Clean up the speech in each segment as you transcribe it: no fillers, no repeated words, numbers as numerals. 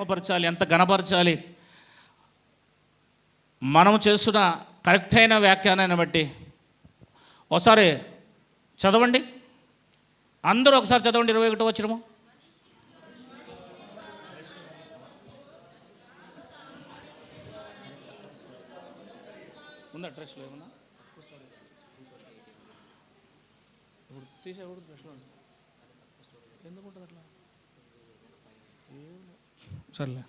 మహిమపరచాలి, ఎంత ఘనపరచాలి. మనం చేస్తున్న కరెక్ట్ అయిన వ్యాఖ్యానాన్ని బట్టి ఒకసారి చదవండి, అందరూ ఒకసారి చదవండి. 21వ వచనము. ముందు అడ్రస్లో ఏమన్నా ఇప్పుడు తీసేకూడదు ప్రశ్న ఎందుకుంటుంది అట్లా సర్లే.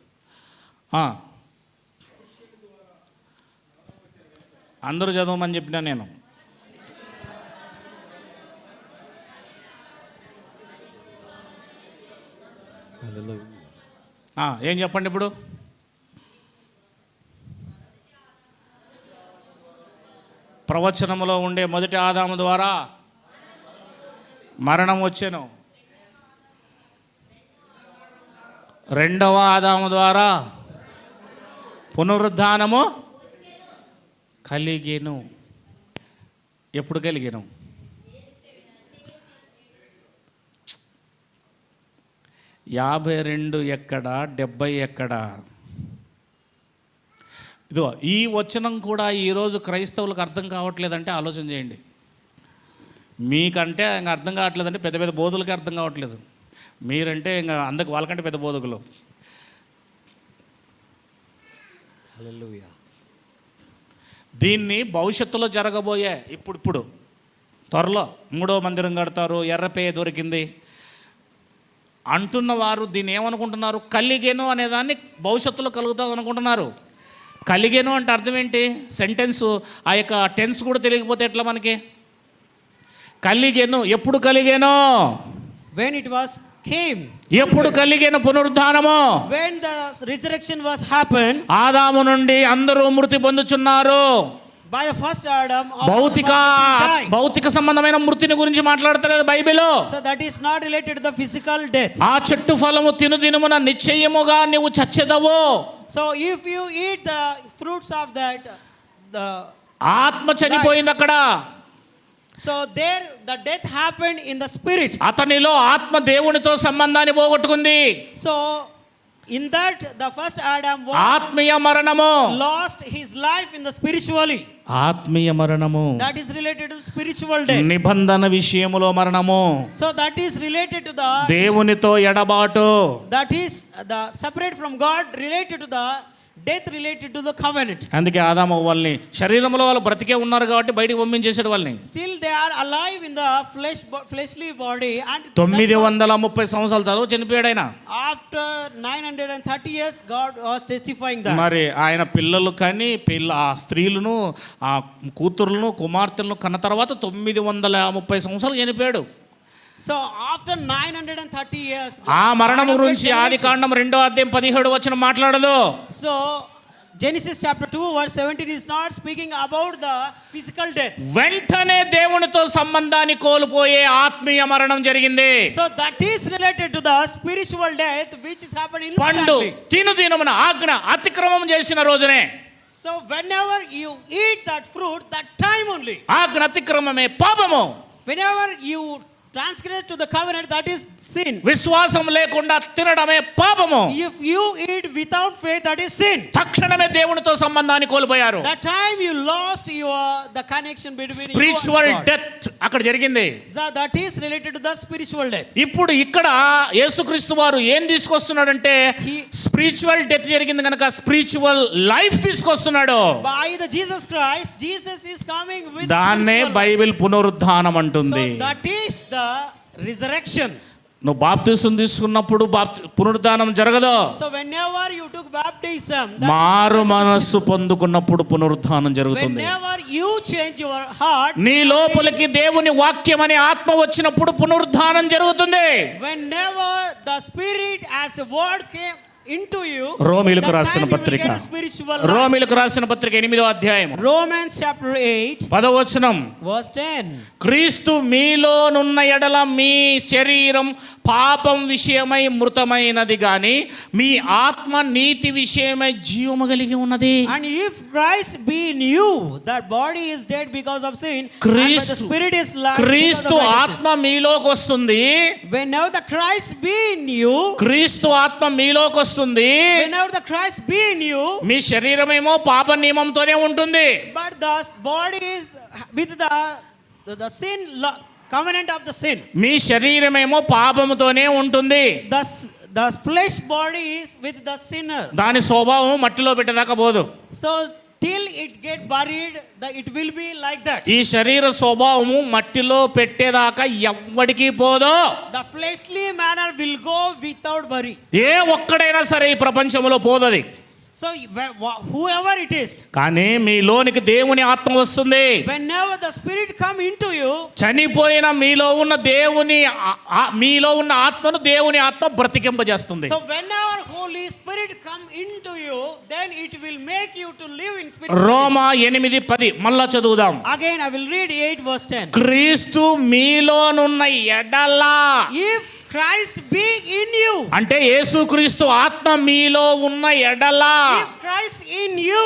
అందరూ చదవమని చెప్పినా నేను. ఏం చెప్పండి ఇప్పుడు? ప్రవచనములో ఉండే మొదటి ఆదాము ద్వారా మరణం వచ్చెను, రెండవ ఆదాము ద్వారా పునరుద్ధానము కలిగెను. ఎప్పుడు కలిగెను? యాభై 52 ఎక్కడ, 70 ఎక్కడ? ఇదో ఈ వచనం కూడా ఈరోజు క్రైస్తవులకు అర్థం కావట్లేదంటే ఆలోచన చేయండి. మీకంటే ఇంకా అర్థం కావట్లేదంటే పెద్ద పెద్ద బోధులకి అర్థం కావట్లేదు. మీరంటే ఇంకా అందరికి వాళ్ళకంటే పెద్ద బోధకులు. హల్లెలూయా. దీన్ని భవిష్యత్తులో జరగబోయే ఇప్పుడు త్వరలో 3వ మందిరం కడతారు, ఎర్రపే దొరికింది అంటున్న వారు దీన్ని ఏమనుకుంటున్నారు? కలిగెను అనేదాన్ని భవిష్యత్తులో కలుగుతుంది అనుకుంటున్నారు. కలిగెను అంటే అర్థం ఏంటి? సెంటెన్స్ ఆ యొక్క టెన్స్ కూడా తెలియకపోతే ఎట్లా మనకి? కలిగెను ఎప్పుడు కలిగెను? When it was came. ఎప్పుడు కలిగెను పునరుద్ధానము? When the resurrection was happened. ఆదాము నుండి అందరూ మృతి పొందుచున్నారు. By the first Adam. భౌతిక సంబంధమైన మృతిని గురించి మాట్లాడతలేదు Bible. So that is not related to the physical death. ఆ చెట్టు ఫలము తిను దినమున నిశ్చయముగా నీవు చచ్చెదవు. So if you eat the fruits of that, the ఆత్మ చనిపోయింది అక్కడ. So there the death happened in the spirit. అతనిలో ఆత్మ దేవునితో సంబంధాన్ని పోగొట్టుకుంది. So in that the first Adam was ఆత్మీయ మరణము, lost his life in the spiritually. ఆత్మీయ మరణము That is related to spiritual death. నిబంధన విషయములో మరణము. So that is related to the దేవునితో ఎడబాటు. That is the separate from God, related to the death, related to the covenant. అందుకే ఆదాము వాళ్ళని శరీరంలో వాళ్ళు బ్రతికే ఉన్నారు కాబట్టి బయటికి పంపించేసాడు వాళ్ళని. Still they are alive in the fleshly body, and 930 సంవత్సరాల తర్వాత చనిపోయాడు ఆయన. After 930 years God was testifying that. మరి ఆయన పిల్లలు కానీ ఆ స్త్రీలను ఆ కూతురులను కుమార్తెలను కన్న తర్వాత 930 సంవత్సరాలు చనిపోయాడు. So after 930 years ఆ మరణం గురించి ఆదికాండం 2వ అధ్యాయం 17వ వచనం మాట్లాడదు. So Genesis chapter 2 verse 17 is not speaking about the physical death. వెంటనే దేవునితో సంబంధాన్ని కోల్పోయే ఆత్మీయ మరణం జరిగింది. So that is related to the spiritual death which is happening పండు instantly. తిను దినమున ఆజ్ఞ అతిక్రమం చేసిన రోజునే. So whenever you eat that fruit, that time only. ఆజ్ఞ అతిక్రమమే పాపము. Whenever you transgress to the covenant, that is sin. విశ్వాసం లేకుండా తినడమే పాపము. If you eat without faith, that is sin. తక్షణమే దేవునితో సంబంధాన్ని కోల్పోయారు. That time you lost the connection between spiritual you and God. Death అక్కడ జరిగింది. So that is related to the spiritual death. ఇప్పుడు ఇక్కడ యేసుక్రీస్తు వారు ఏం తీసుకొస్తున్నాడంటే స్పిరిచువల్ డెత్ జరిగింది కనుక స్పిరిచువల్ లైఫ్ తీసుకొస్తున్నాడు. By the Jesus Christ, Jesus is coming with దాన్నే బైబిల్ పునరుద్ధానం అంటుంది. So that is the resurrection. నువ్వు బాప్తిసం తీసుకున్నప్పుడు పునరుద్ధానం జరగదు. So whenever you took baptism, మారు మనస్సు పొందుకున్నప్పుడు పునరుద్ధానం జరుగుతుంది. whenever you change your heart, నీ లోపలికి దేవుని వాక్యం అనే ఆత్మ వచ్చినప్పుడు పునరుద్ధానం జరుగుతుంది. whenever the spirit as a word came into you, రోమీయులకు రాసిన పత్రిక 8వ అధ్యాయం Romans chapter 8 10వ వచనం verse 10. క్రీస్తు మీలోనున్న ఎడల మీ శరీరం పాపం విషయమై మృతమైనది గాని మీ ఆత్మ నీతి విషయమై జీవము కలిగి ఉన్నది. And if Christ be in you, that body is dead because of sin, and the spirit is life. క్రీస్తు ఆత్మ మీలోకి వస్తుంది. Whenever the Christ be in you, క్రీస్తు ఆత్మ మీలోకి వస్తుంది, whenever the Christ be in you, మీ శరీరమేమో పాప నియమంతోనే ఉంటుంది. but the body is with the sin covenant of the sin. మీ శరీరమేమో పాపముతోనే ఉంటుంది. The flesh body is with the sinner. దాని స్వభావం మట్టిలో పెట్టదాకా పోదు. So till it get buried, it will be like that. ఈ శరీర స్వభావము మట్టిలో పెట్టేదాకా ఎవ్వడికి పోదు. The fleshly manner will go without bury. ఏ ఒక్కడైనా సరే ఈ ప్రపంచంలో పోదది. So whoever it is, కానీ మీలోనికి దేవుని ఆత్మ వస్తుంది. whenever the spirit come into you, చనిపోయిన మీలో ఉన్న ఆత్మను దేవుని ఆత్మ బ్రతికింపజేస్తుంది. so whenever Holy Spirit come into you, then it will make you to live in spirit. రోమా 8:10 మళ్ళా చదువుదాం. Again I will read 8:10. క్రీస్తు మీలోనున్న ఎడల, if Christ be in you, అంటే యేసుక్రీస్తు ఆత్మ మీలో ఉన్న ఎడల, if Christ in you,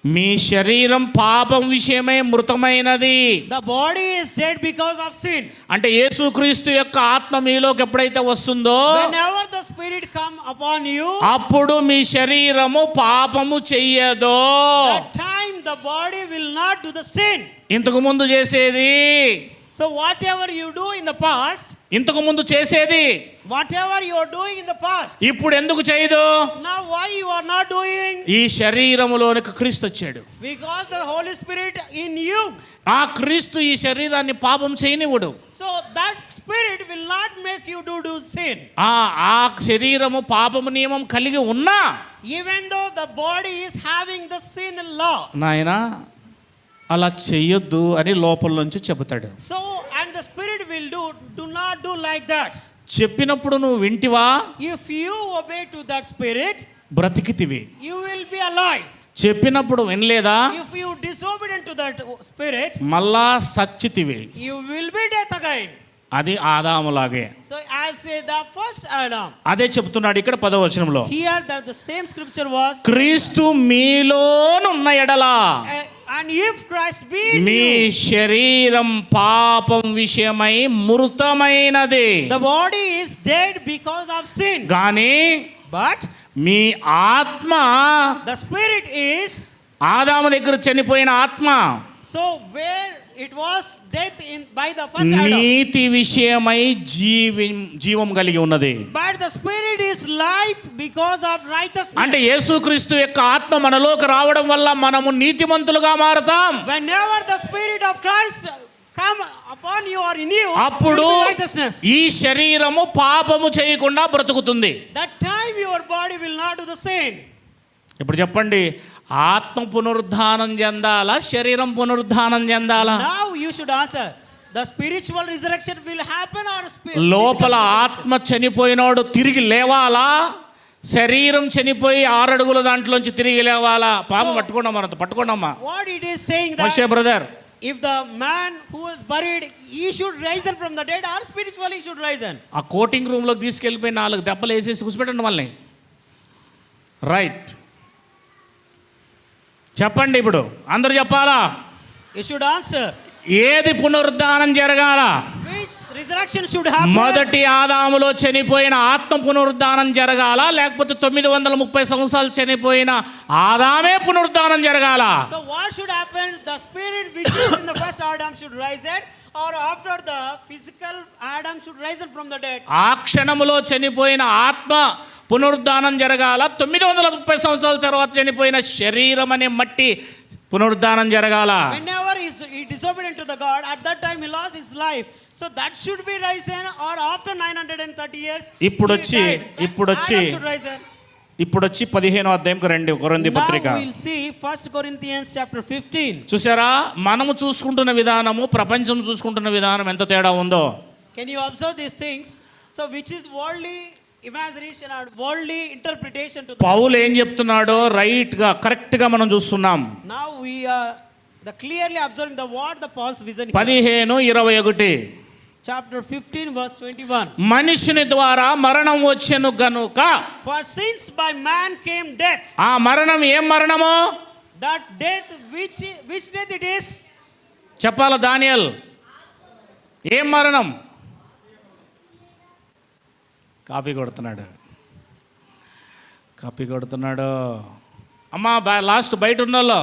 మీ శరీరం పాపం విషయమై మృతమైనది. the body is dead because of sin. అంటే యేసుక్రీస్తు యొక్క ఆత్మ మీలోకి ఎప్పుడైతే వస్తుందో, whenever the spirit come upon you, అప్పుడు మీ శరీరము పాపము చెయ్యదు. that time the body will not do the sin. ఇంతకు ముందు చేసేది, so whatever you do in the past, ఇంతకు ముందు చేసేది, whatever you are doing in the past, ఇప్పుడు ఎందుకు చేయదు? now why you are not doing? ఈ శరీరములోనికి క్రీస్తు వచ్చాడు. Because the Holy Spirit in you. ఆ క్రీస్తు ఈ శరీరాన్ని పాపం చేయనివ్వడు. So that spirit will not make you to do sin. ఆ శరీరము పాపము నియమం కలిగి ఉన్నా, even though the body is having the sin law. నాయనా అలా చెయ్యొద్దు అని లోపల నుంచి చెబుతాడు. So and the spirit will do not do like that. చెప్పినప్పుడు నువ్వు వింటివా? If you obey to that spirit, బ్రతికితివి. you will be alive. చెప్పినప్పుడు వినలేదా? If you disobedient to that spirit, మళ్ళా సచ్చితివి. you will be death again. అది ఆదాములాగే. So as the first Adam. అదే చెప్తున్నాడు ఇక్కడ 10వ వచనంలో. Here that the same scripture was, క్రీస్తు మీలోనున్న ఎడల, and if Christ be in me you, శరీరం పాపం విషయమై మృతమైనది. the body is dead because of sin. కానీ But మీ ఆత్మ, the spirit is, ఆదాము దగ్గర చనిపోయిన ఆత్మ, so where it was death by the first Adam. నీతి విషయమై జీవం కలిగి ఉన్నది. But the spirit is life because of righteousness. అంటే యేసుక్రీస్తు యొక్క ఆత్మ మనలోకి రావడం వల్ల మనము నీతిమంతులుగా మారతాం. whenever the spirit of Christ come upon you or in you, అప్పుడు righteousness. ఈ శరీరము పాపము చేయకుండా బ్రతుకుతుంది. that time your body will not do the sin. ఇప్పుడు చెప్పండి, ఆత్మ పునరుద్ధానం చెందాలా, శరీరం పునరుద్ధానం చెందాలా? Now you should answer. The spiritual resurrection will happen or లోపల ఆత్మ చనిపోయినోడు తిరిగి లేవాలా, శరీరం చనిపోయి 6 అడుగుల దాంట్లోంచి తిరిగి లేవాలా? పాపం పట్టుకోండమ్మా. what it is saying that Moshe brother, if the man who is buried, he should rise from the dead or spiritually he should rise. ఆ కోటింగ్ రూమ్ లోకి తీసుకెళ్ళిపోయి 4 దెబ్బలు వేసేసి కూర్చోబెట్టండి వాళ్ళని. రైట్, చెప్పండి ఇప్పుడు అందరూ చెప్పాలా? You should answer. ఏది పునరుద్ధానం జరగాల? Which resurrection should happen? మొదటి ఆదాములో చనిపోయిన ఆత్మ పునరుద్ధానం జరగాల, లేకపోతే 930 సంవత్సరాలు చనిపోయిన ఆదామే పునరుద్ధానం జరగాల? So what should happen? The spirit which is in the first Adam should rise it, or after the physical Adam should rise from the dead? ఆ క్షణములో చనిపోయిన ఆత్మ పునరుద్ధానం జరగాల, 930 సంవత్సరాల తర్వాత చనిపోయిన శరీరం అనే మట్టి పునరుద్ధానం జరగాల? whenever he disobedient to the God, at that time he lost his life, so that should be risen, or after 930 years ఇప్పుడు వచ్చి 15వ అధ్యాయంకి రండి, కొరింథీ పత్రిక. Now we'll see 1 Corinthians chapter 15. చూసారా, మనము చూసుకుంటున్న విధానము ప్రపంచం చూసుకుంటున్న విధానం ఎంత తేడా ఉందో. Can you observe these things? So which is worldly imagination or worldly interpretation to the పౌలు ఏం చెప్తున్నాడో రైట్ గా కరెక్ట్ గా మనం చూస్తున్నాం. now we are clearly observing the what the Paul's vision. 15:21 chapter 15 verse 21. మనుషుని ద్వారా మరణం వచ్చెను గనుక, for since by man came death. ఆ మరణం ఏం మరణమో? that death which death it is? చెప్పాల దానియేల్, ఏం మరణం? కాపీ కొడుతున్నాడు. కప్పి కొడుతున్నాడు. అమ్మా లాస్ట్ బయట ఉన్నోళ్ళు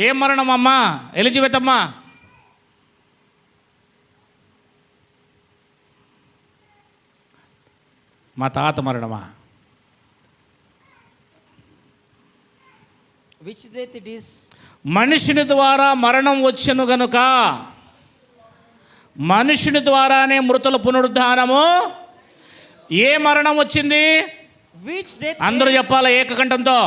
ఏం మరణం అమ్మా? ఎలిజబెత్ అమ్మా, మా తాత మరణమా? Which death it is? మనుషుని ద్వారా మరణం వచ్చెను గనుక మనుషుని ద్వారానే మృతుల పునరుద్ధానము. ఏ మరణం వచ్చింది? Which death? అందరూ చెప్పాలా ఏకకంఠంతో.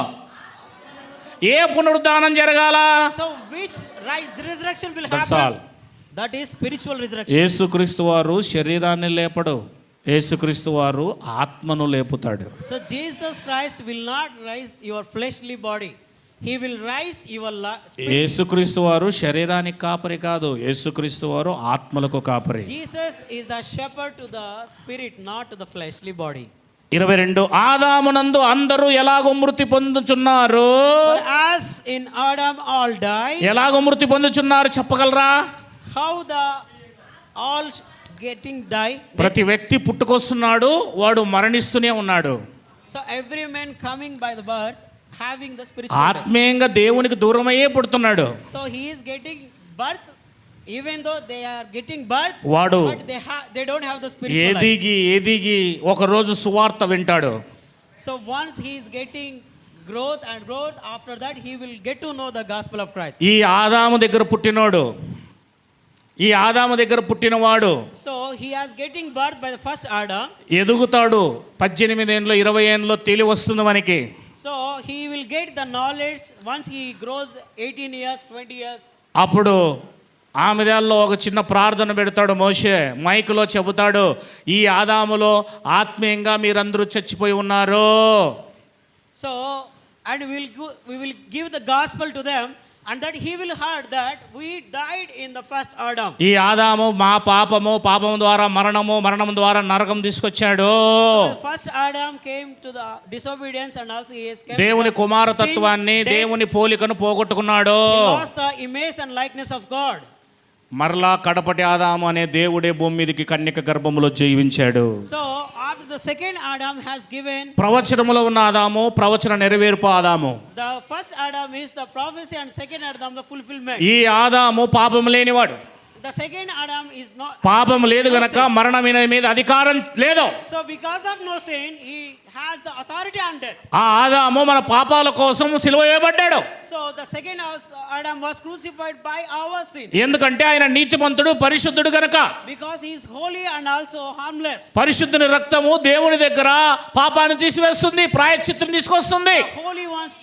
ఏ పునరుద్ధానం జరగాల? So which resurrection will That's happen? all. That is spiritual resurrection. యేసుక్రీస్తు వారు శరీరాన్ని లేపడు, యేసుక్రీస్తు వారు ఆత్మను లేపుతాడు. So Jesus Christ will not rise your fleshly body. He will rise your spirit. యేసుక్రీస్తు వారు శరీరానికి కాపరి కాదు, యేసుక్రీస్తు వారు ఆత్మలకు కాపరి. Jesus is the shepherd to the spirit, not to the fleshly body. 22 ఆదామునందు అందరూ ఎలాగో మృతి పొందుచున్నారు. For as in Adam all die. ఎలాగో మృతి పొందుచున్నారు చెప్పగలరా? How the all getting die. ప్రతి వ్యక్తి పుట్టుకొస్తున్నాడు, వాడు మరణిస్తూనే ఉన్నాడు. So every man coming by the birth having the spiritual death. ఆత్మీయంగా దేవునికి దూరమయ్యే పుడుతున్నాడు. So he is getting birth, even though they are getting birth, వాడు but they don't have the spiritual life. ఎదిగి ఒక రోజు సువార్త వింటాడు. So once he is getting growth, after that he will get to know the gospel of Christ. ఈ ఆదాము దగ్గర పుట్టినోడు, ఈ ఆదాము దగ్గర పుట్టినవాడు So he is getting birth by the first Adam. ఎదుగుతాడు. 18 ఏళ్ళలో 20 ఏళ్ళలో తెలివి వస్తుంది మనకి. So he will get the knowledge once he grows 18 years, 20 years. అప్పుడు ఆమెదాల్లో ఒక చిన్న ప్రార్థన పెడతాడు మోషే, మైకులో చెబుతాడు, ఈ ఆదాములో ఆత్మీయంగా మీరందరూ చచ్చిపోయి ఉన్నారు. So and we will give the gospel to them, and that he will heard that we died in the first Adam. ఈ ఆదాము మా పాపం ద్వారా మరణం ద్వారా నరకం తీసుకొచ్చాడు. So the first Adam came to the disobedience, and also he has came దేవుని కుమారతత్వాన్ని, దేవుని పోలికను పోగొట్టుకున్నాడు. He lost the image and likeness of God. మరలా కడపటి ఆదాము అనే దేవుడే భూమి మీదకి కన్యక గర్భములో జీవించాడు. So after the second Adam has given, ప్రవచనములో ఉన్న ఆదాము ప్రవచన నెరవేర్పు ఆదాము. the first Adam is the prophecy, and second Adam the fulfillment. ఈ ఆదాము పాపం లేనివాడు. The second Adam is not, పాపం లేదు గనక మరణం మీద అధికారం లేదు. so because of no sin he has the authority on death. ఆ ఆదాము మన పాపాల కోసం సిలువ వేయబడ్డాడు. So the second Adam was crucified by our sin. ఎందుకంటే ఆయన నీతిమంతుడు, పరిశుద్ధుడు గనక. Because he is holy and also harmless. పరిశుద్ధుని రక్తము దేవుని దగ్గర పాపాన్ని తీసివేస్తుంది, ప్రాయశ్చిత్తం తీసుకొస్తుంది. The holy one's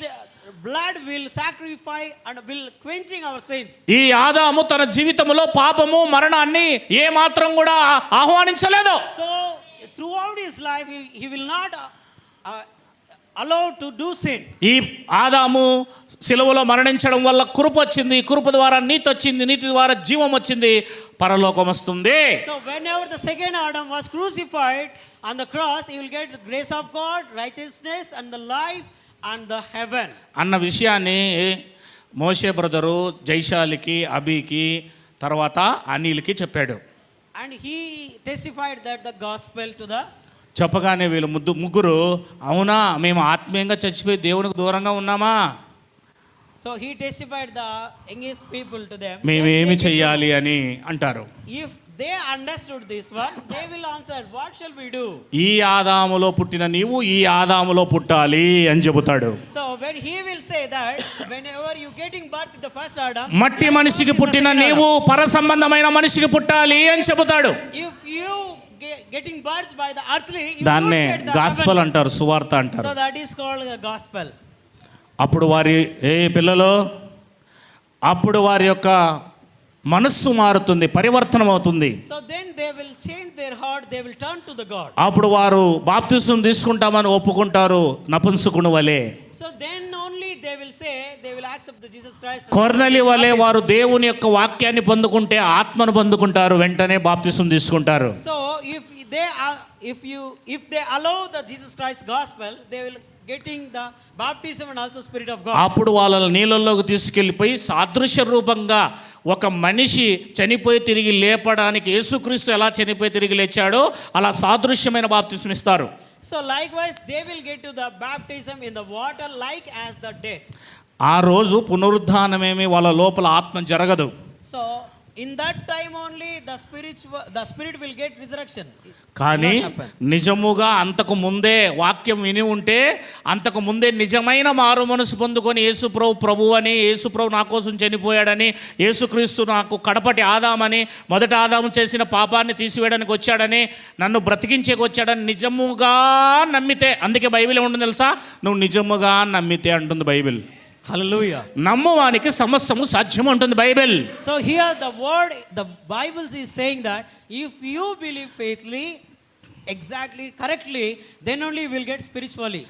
blood will sacrifice and will quenching our sins. ఈ ఆదాము తన జీవితంలో పాపము మరణాన్ని ఏ మాత్రం కూడా ఆహ్వానించలేదు. So throughout his life he will not allow to do sin. ఈ ఆదాము సిలువలో మరణించడం వల్ల కృప వచ్చింది, కృప ద్వారా నీతి వచ్చింది, నీతి ద్వారా జీవం వచ్చింది, పరలోకం వస్తుంది. So whenever the second Adam was crucified on the cross, he will get the grace of God, righteousness and the life and the heaven. అన్న విషయాన్ని మోషే బ్రదరు జైశాలికి, అబీకి, తర్వాత అనిల్కి చెప్పాడు. And he testified that the gospel to the, చెప్పగానే వీళ్ళు ముగ్గురు అవునా మేము ఆత్మీయంగా చచ్చిపోయి దేవునికి దూరంగా ఉన్నామా? so he testified the youngest people to them. మేమేమి చెయ్యాలి అని అంటారు. If they understood this one, they will answer, what shall we do? ఈ ఆదాములో పుట్టిన నీవు ఈ ఆదాములో పుట్టాలి అని చెబుతాడు. So when he will say that whenever you getting birth in the first Adam, మట్టి మనిషికి పుట్టిన నీవు పర సంబంధమైన మనిషికి పుట్టాలి అని చెబుతాడు. if you getting birth by the earthly, you దాన్నే should get the gospel heavenly. అంటారు, సువార్త అంటారు. So that is called the gospel. అప్పుడు వారి యొక్క మనస్సు మారుతుంది, పరివర్తనం అవుతుంది. So then they will change their heart, they will turn to the God. అప్పుడు వారు బాప్తిసం తీసుకుంటామని ఒప్పుకుంటారు, నపుంసకుని వలె. So then only they will say they will accept the Jesus Christ. కొర్నెలి వలె వారు దేవుని యొక్క వాక్యాన్ని పొందుకుంటే ఆత్మను పొందుకుంటారు, వెంటనే బాప్తిసం తీసుకుంటారు. So if they allow the Jesus Christ gospel, they will getting the baptism and also spirit of God. అప్పుడు వాళ్ళ నీళ్ళల్లోకి తీసుకెళ్ళిపోయి సాదృశ్య రూపంగా ఒక మనిషి చనిపోయి తిరిగి లేపడానికి యేసుక్రీస్తు ఎలా చనిపోయి తిరిగి లేచాడో అలా సాదృశ్యమైన బాప్తిసం ఇస్తారు. So likewise they will get to the baptism in the water like as the death. ఆ రోజు పునరుద్ధానమేమి వాళ్ళ లోపల ఆత్మ జరగదు. So in that time only the spirit will get resurrection. కానీ నిజముగా అంతకు ముందే వాక్యం విని ఉంటే, అంతకు ముందే నిజమైన మారు మనసు పొందుకొని యేసు ప్రభు అని, యేసు ప్రభు నా కోసం చనిపోయాడని, యేసుక్రీస్తు నాకు కడపటి ఆదామని, మొదట ఆదాము చేసిన పాపాన్ని తీసివేయడానికి వచ్చాడని, నన్ను బ్రతికించేకి వచ్చాడని నిజముగా నమ్మితే, అందుకే బైబిల్ ఏముంటుంది తెలుసా, నువ్వు నిజముగా నమ్మితే అంటుంది బైబిల్. Hallelujah. నమ్మువానికి సమస్తము సాధ్యం ఉంటుంది Bible. So here the Bible is saying that if you believe faithfully, exactly correctly, then only you will get spiritually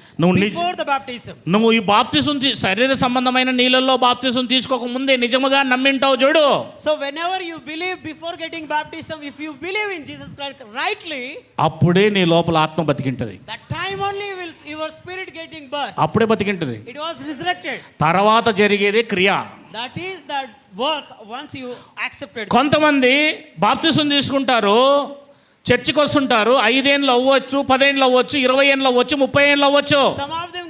before the baptism. నువ్వు ఈ బాప్తిసం శరీర సంబంధమైన నీళ్ళల్లో బాప్తిసం తీసుకోక ముందే నిజముగా నమ్మింటావు చూడు. So whenever you believe before getting baptism, if you believe in Jesus Christ rightly, అప్పుడే నీ లోపల ఆత్మ బతికింటది. that time only will your spirit getting birth. అప్పుడే బతికింటది. It was resurrected. తర్వాత జరిగేదే క్రియ. That is that work once you accepted. కొంతమంది బాప్తిసం తీసుకుంటారు, చర్చికి వస్తుంటారు, 5 ఏళ్ళు అవ్వచ్చు, 10 ఏళ్ళు అవ్వచ్చు, 20 ఏళ్ళు అవ్వచ్చు, 30 ఏళ్ళు అవ్వచ్చు. Some of them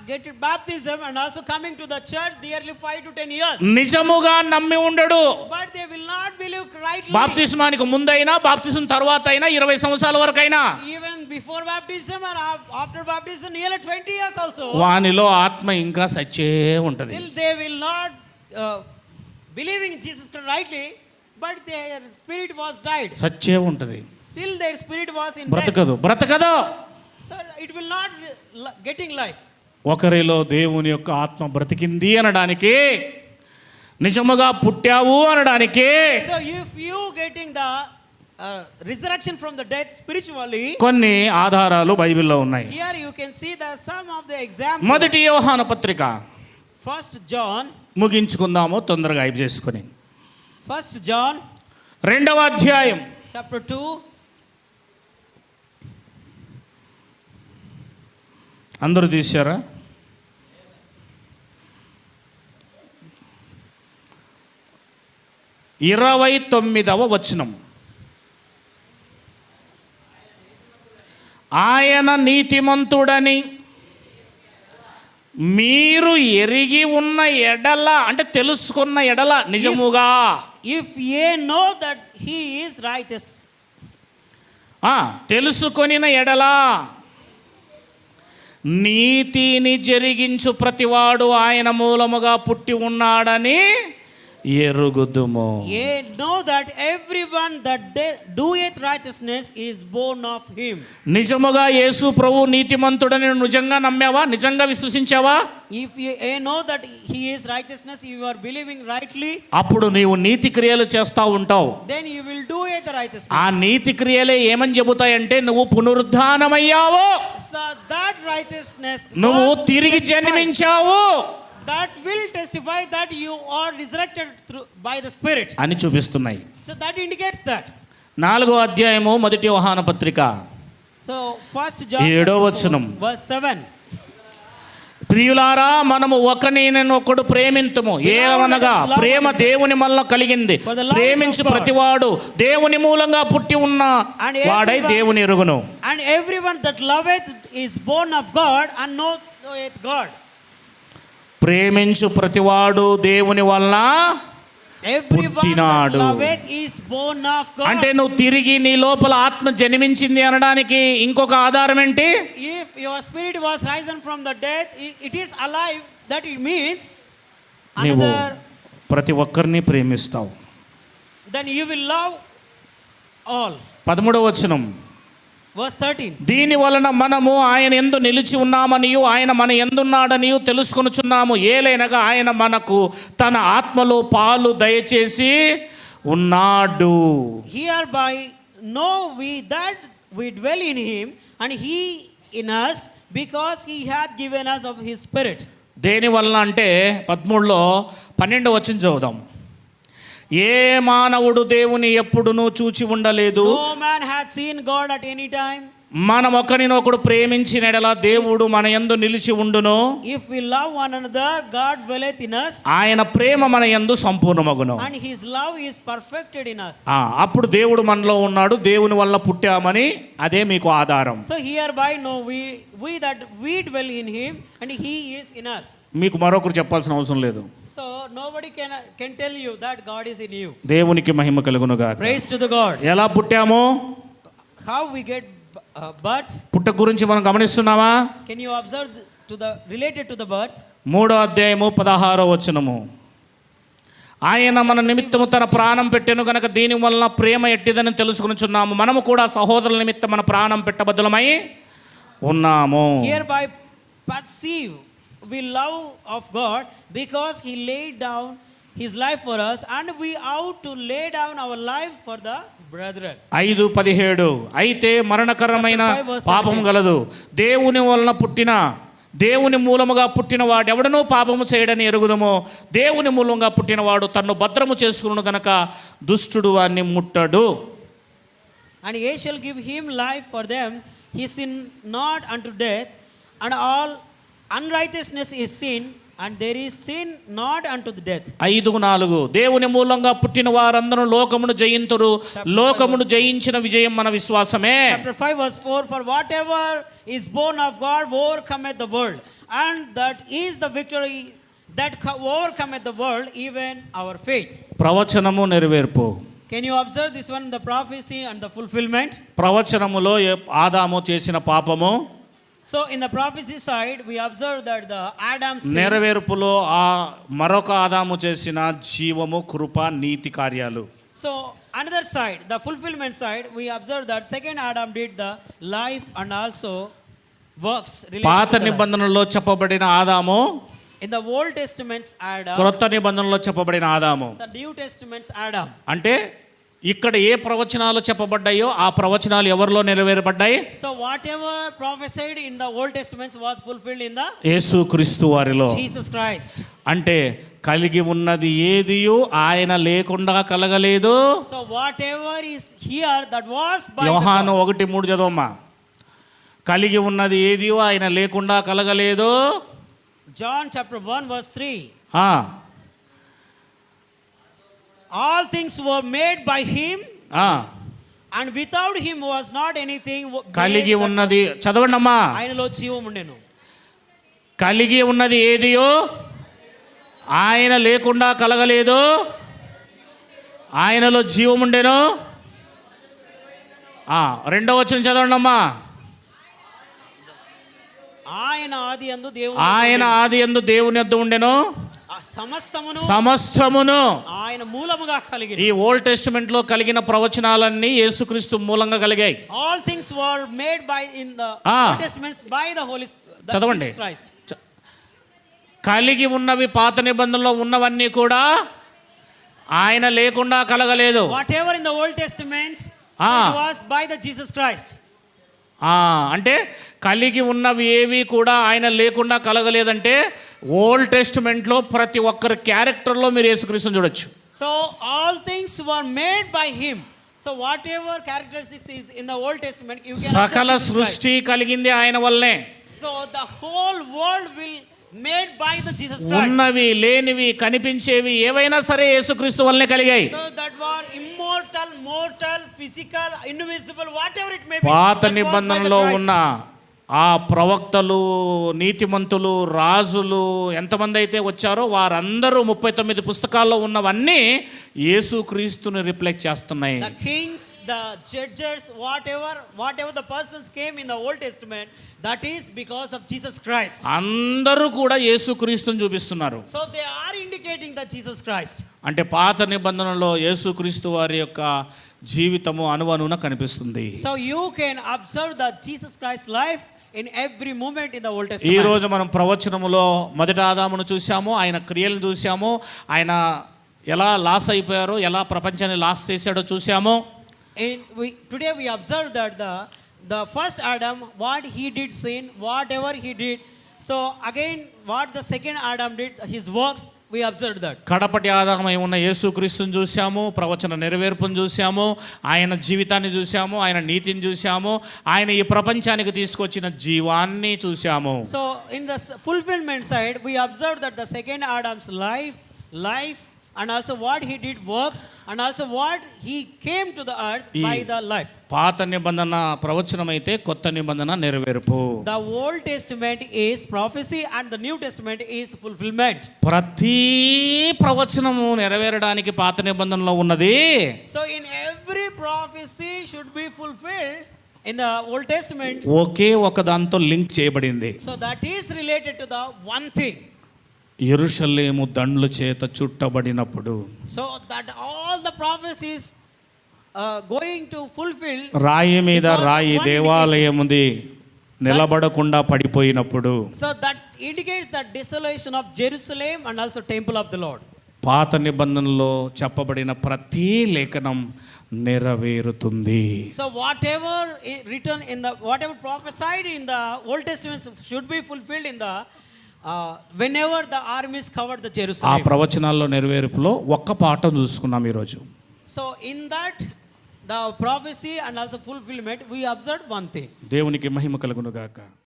get baptism and also coming to the church nearly 5 to 10 years. నిజముగా నమ్మి ఉండడు. But they will not believe rightly. బాప్తిస్మానికి ముందైనా బాప్తిసం తర్వాత అయినా 20 సంవత్సరాల వరకైనా, even before baptism or after baptism nearly 20 years also, వానిలో ఆత్మ ఇంకా సచ్చే ఉంటది. Still they will not believe in Jesus rightly, but their spirit was died. సచ్చే ఉంటది. Still their spirit was in బ్రతకదు. So it will not getting life. ఒకరిలో దేవుని యొక్క ఆత్మ బ్రతికింది అనడానికి, నిజముగా పుట్టావు అనడానికి, so if you getting the resurrection from the death spiritually, కొన్ని ఆధారాలు బైబిల్లో ఉన్నాయి. here you can see the some of the examples. మొదటి యోహాను పత్రిక 1 John, ముగించుకుందాము తొందరగా అయిపు చేసుకొని. 1 John 2వ అధ్యాయం chapter 2, అందరూ తీశారా? 29వ వచనం. ఆయన నీతిమంతుడని మీరు ఎరిగి ఉన్న ఎడల, అంటే తెలుసుకున్న ఎడల, నిజముగా if ye know that he is righteous, తెలుసుకొనిన ఎడల నీతిని జరిగించు ప్రతివాడు ఆయన మూలముగా పుట్టి ఉన్నాడని ఎరుగుదుము. ye know that everyone that doeth righteousness is born of him. నిజముగా యేసు ప్రభు నీతిమంతుడని నిజంగా నమ్మావా? నిజంగా విశ్వసించావా? If you know that he is righteousness, you are believing rightly, అప్పుడు నీవు నీతి క్రియలు చేస్తా ఉంటావు. then you will do it the righteousness. ఆ నీతి క్రియలే ఏమని చెబుతాయంటే నువ్వు పునరుద్ధానమయ్యావు, so that righteousness, నువ్వు తిరిగి జన్మించావు, that will testify that you are resurrected by the spirit అని చూపిస్తున్నాయి. so that indicates that. 4వ అధ్యాయము మొదటి యోహాను పత్రిక so 1 John 7వ వచనం. verse 7, ప్రియులారా మనము ఒకరినొకడు ప్రేమింతుము, ఏమనగా ప్రేమ దేవుని వల్ల కలిగింది, ప్రేమించు ప్రతివాడు దేవుని మూలంగా పుట్టి ఉన్న వాడై దేవుని ఎరుగును. and everyone that loveth is born of God and knoweth God. ప్రేమించు ప్రతివాడు దేవుని వల్ల పుట్టినాడు. అంటే నువ్వు తిరిగి నీ లోపల ఆత్మ జన్మించింది అనడానికి ఇంకొక ఆధారం ఏంటి? if your spirit was risen from the death, it is alive, that it means నీవు ప్రతి ఒక్కరిని ప్రేమిస్తావు. then you will love all. 13వ వచనం. verse 13, దీని వలన మనము ఆయన యందు నిలిచి ఉన్నామనియు ఆయన మన యందున్నాడనియు తెలుసుకొనుచున్నాము, ఏలైనగా ఆయన మనకు తన ఆత్మలో పాలు దయచేసి ఉన్నాడు. hereby know we that we dwell in him and he in us, because he hath given us of his spirit. దేని వలన అంటే 13లో 12వ వచనం చదువుదాం. ఏ మానవుడు దేవుని ఎప్పుడునూ చూచి ఉండలేదు, no man hath seen God at any time. మనం ఒకరినొకడు ప్రేమించిన ఎడల దేవుడు మన యందు నిలిచి ఉండును. If we love one another, God dwelleth in us. ఆయన ప్రేమ మన యందు సంపూర్ణమగును. And his love is perfected in us. అప్పుడు దేవుడు మనలో ఉన్నాడు, దేవుని వల్ల పుట్టామని అదే మీకు ఆధారం. So hereby know we that we dwell in him and he is in us. మీకు మరొకరు చెప్పాల్సిన అవసరం లేదు. So nobody can tell you that God is in you. దేవునికి మహిమ కలుగును గాక. Praise to the God. ఎలా పుట్టామో, how we get birth, పుట్టక గురించి మనం గమనిస్తున్నామా? can you observe related to the birth? 3వ అధ్యాయము 16వ వచనము. ఆయన మన నిమిత్తము తన ప్రాణం పెట్టెను గనక దీని వలన ప్రేమ ఎట్టిదని తెలుసుకొనుచున్నాము. మనము కూడా సహోదరుల నిమిత్తం మన ప్రాణం పెట్టబద్దులమై ఉన్నాము. Hereby perceive we love of God because he laid down his life for us, and we ought to lay down our life for the brethren. 5:17 అయితే మరణకరమైన పాపం గలదు, దేవుని వలన పుట్టిన దేవుని మూలముగా పుట్టిన వాడెవడనూ పాపము చేయడని ఎరుగుదము. దేవుని మూలంగా పుట్టినవాడు తన్ను భద్రము చేసుకును గనక దుష్టుడు వాణ్ణి ముట్టడు. And ye shall give him life for them, he sin not unto death, and all unrighteousness is sin, and there is sin not unto the death. 5:4 దేవుని మూలంగా పుట్టిన వారందరూ లోకమును జయింతురు, లోకమును జయించిన విజయం మన విశ్వాసమే. Chapter 5 verse 4 for whatever is born of God overcometh the world, and that is the victory that overcometh the world, even our faith. ప్రవచనము నెరవేర్పు. Can you observe this one, the prophecy and the fulfillment? ప్రవచనములో ఆదాము చేసిన పాపము, so in the prophecy side we observe that the Adam's sin, నెరవేర్పులో ఆ మరొక ఆదాము చేసిన జీవము, కృప, నీతి కార్యాలు. so another side, the fulfillment side, we observe that second Adam did the life and also works related పాత to the నిబంధనలో చెప్పబడిన ఆదాము, in the Old Testament's Adam, క్రొత్త నిబంధనలో చెప్పబడిన ఆదాము. the New Testament's Adam. అంటే ఇక్కడ ఏ ప్రవచనాలు చెప్పబడ్డాయో ఆ ప్రవచనాలు ఎవరిలో నెరవేరబడ్డాయి? So whatever prophesied in the Old Testament was fulfilled in the యేసుక్రీస్తు వారిలో. Jesus Christ. అంటే కలిగి ఉన్నది ఏదియు ఆయన లేకుండా కలగలేదు. So whatever is here that was by యోహాను 1:3 చదవమ్మా. కలిగి ఉన్నది ఏదియు ఆయన లేకుండా కలగలేదు. John chapter 1 verse 3. All things were made by him, and without him was not anything కలిగి ఉన్నది చదవండి అమ్మా. ఆయనలో జీవం ఉండెను. కలిగి ఉన్నది ఏదియో ఆయన లేకుండా కలగలేదు, ఆయనలో జీవం ఉండెను. 2వ వచనం చదవండి అమ్మా. ఆయన ఆది యందు దేవుని యొద్ద ఉండెను, సమస్తమును ఆయన మూలముగా కలిగి. ఈ ఓల్డ్ టెస్టమెంట్ లో కలిగిన ప్రవచనాలన్నీ యేసుక్రీస్తు మూలంగా కలిగాయి. All things were made by in the Old Testaments by the holy చదవండి. కలిగి ఉన్నవి పాత నిబంధనలో ఉన్నవన్నీ కూడా ఆయన లేకుండా కలగలేదు. Whatever in the Old Testaments it was by the Jesus Christ. అంటే కలిగి ఉన్నవి ఏవి కూడా ఆయన లేకుండా కలగలేదంటే ఓల్డ్ టెస్టమెంట్లో ప్రతి ఒక్కరి క్యారెక్టర్లో మీరు యేసుక్రీస్తుని చూడొచ్చు. So all things were made by him. So what ever characteristics is in the old testament you can సకల సృష్టి కలిగింది ఆయన వల్లనే. So the whole world will made by the Jesus Christ. ఉన్నవి లేనివి కనిపించేవి ఏవైనా సరే యేసుక్రీస్తు వల్లనే కలిగాయి. So that were immortal, mortal, physical, invisible, whatever it may be. పాత నిబంధనలో ఉన్న ఆ ప్రవక్తలు, నీతిమంతులు, రాజులు ఎంతమంది అయితే వచ్చారో వారందరూ 39 పుస్తకాల్లో ఉన్నవన్నీ యేసుక్రీస్తుని రిఫ్లెక్ట్ చేస్తున్నాయి. The kings, the judges, whatever the persons came in the Old Testament, that is because of Jesus Christ. అందరూ కూడా యేసుక్రీస్తుని చూపిస్తున్నారు. So they are indicating the Jesus Christ. అంటే పాత నిబంధనలో యేసుక్రీస్తు వారి యొక్క జీవితము అనువనున కనిపిస్తుంది. So you can observe the Jesus Christ life in every moment in the Old Testament. ఈ రోజు మనం ప్రవచనములో మొదటి ఆదామును చూసాము, ఆయన క్రియలను చూసాము, ఆయన ఎలా లాస్ అయిపోయారో, ఎలా ప్రపంచాన్ని లాస్ చేశాడో చూసాము. Today we observe that the first Adam, what he did sin, whatever he did. So again what the second Adam did, his works, we observed that. కడపటి ఆదారమై ఉన్న యేసుక్రీస్తుని చూసాము, ప్రవచన నెరవేర్పును చూసాము, ఆయన జీవితాన్ని చూసాము, ఆయన నీతిని చూసాము, ఆయన ఈ ప్రపంచానికి తీసుకొచ్చిన జీవాన్ని చూసాము. So in the fulfillment side, we observed that the second Adam's life, and also what he did works, and also what he came to the earth by the life. పాత నిబంధన ప్రవచనమైతే కొత్త నిబంధన నెరవేర్పు. The Old Testament is prophecy and the New Testament is fulfillment. ప్రతి ప్రవచనము నెరవేరడానికి పాత నిబంధనలో ఉన్నది. So in every prophecy should be fulfilled in the Old Testament. ఒకే ఒక దాంతో లింక్ చేయబడింది. So that is related to the one thing. యెరూషలేము దండ్ల చేత చుట్టబడినప్పుడు, so that all the prophecies going to fulfill, రాయి మీద రాయి దేవాలయముది నిలబడకుండా పడిపోయినప్పుడు, so that indicates the desolation of Jerusalem and also temple of the Lord. పాత నిబంధనలో చెప్పబడిన ప్రతి లేఖనం నెరవేరుతుంది. So whatever written in the, whatever prophesied in the Old Testament should be fulfilled in the whenever the armies covered the Jerusalem. ఆ ప్రవచనాల్లో నెరవేర్పులో ఒక్క పాఠం చూసుకున్నాం ఈరోజు. So in that the prophecy and also fulfillment we observed one thing. దేవునికి మహిమ కలుగును గాక.